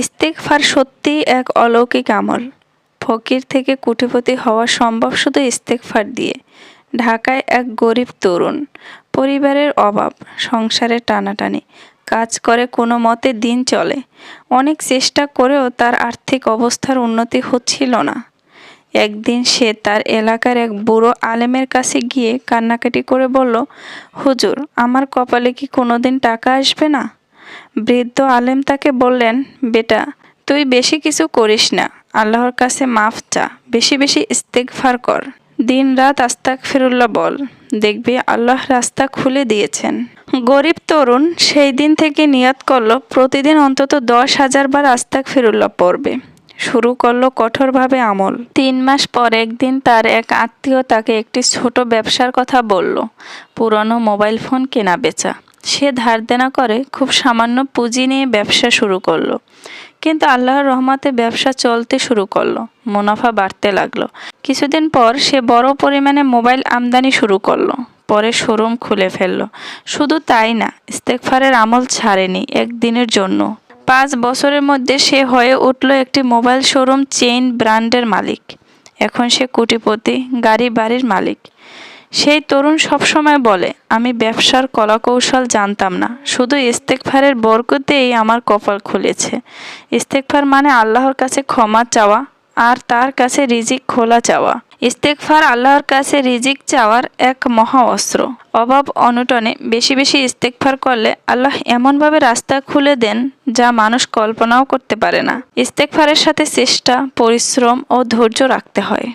ইস্তেগফার সত্যিই এক অলৌকিক আমল। ফকির থেকে কোটিপতি হওয়া সম্ভব শুধু ইস্তেগফার দিয়ে। ঢাকায় এক গরিব তরুণ, পরিবারের অভাব, সংসারের টানাটানি, কাজ করে কোনো মতে দিন চলে। অনেক চেষ্টা করেও তার আর্থিক অবস্থার উন্নতি হচ্ছিল না। একদিন সে তার এলাকার এক বুড়ো আলেমের কাছে গিয়ে কান্নাকাটি করে বলল, হুজুর, আমার কপালে কি কোনোদিন টাকা আসবে না? বৃদ্ধ আলেম তাকে বললেন, বেটা, তুই বেশি কিছু করিস না, আল্লাহর কাছে মাফ চা, বেশি বেশি ইস্তেগফার কর, দিন রাত আস্তাগফিরুল্লাহ বল, দেখবি আল্লাহ রাস্তা খুলে দিয়েছেন। গরিব তরুণ সেই দিন থেকে নিয়ত করলো প্রতিদিন অন্তত 10,000 বার আস্তাগফিরুল্লাহ পড়বে। শুরু করলো কঠোরভাবে আমল। 3 মাস পর একদিন তার এক আত্মীয় তাকে একটি ছোট ব্যবসার কথা বলল, পুরনো মোবাইল ফোন কেনা বেচা। সে ধার দেনা করে খুব সামান্য পুঁজি নিয়ে ব্যবসা শুরু করলো। কিন্তু আল্লাহর রহমতে ব্যবসা চলতে শুরু করলো, মুনাফা বাড়তে লাগলো। কিছুদিন পর সে বড় পরিমাণে মোবাইল আমদানি শুরু করলো, পরে শোরুম খুলে ফেললো। শুধু তাই না, ইস্তেগফারের আমল ছাড়েনি একদিনের জন্য। 5 বছরের মধ্যে সে হয়ে উঠল একটি মোবাইল শোরুম চেইন ব্র্যান্ডের মালিক। এখন সে কোটিপতি, গাড়ি বাড়ির মালিক। সেই তরুণ সবসময় বলে, আমি ব্যবসার কলাকৌশল জানতাম না, শুধু ইস্তেগফারের বরকতেই আমার কপাল খুলেছে। ইস্তেগফার মানে আল্লাহর কাছে ক্ষমা চাওয়া আর তার কাছে রিজিক খোলা চাওয়া। ইস্তেগফার আল্লাহর কাছে রিজিক চাওয়ার এক মহা অস্ত্র। অভাব অনটনে বেশি বেশি ইস্তেগফার করলে আল্লাহ এমনভাবে রাস্তা খুলে দেন যা মানুষ কল্পনাও করতে পারে না। ইস্তেগফারের সাথে চেষ্টা, পরিশ্রম ও ধৈর্য রাখতে হয়।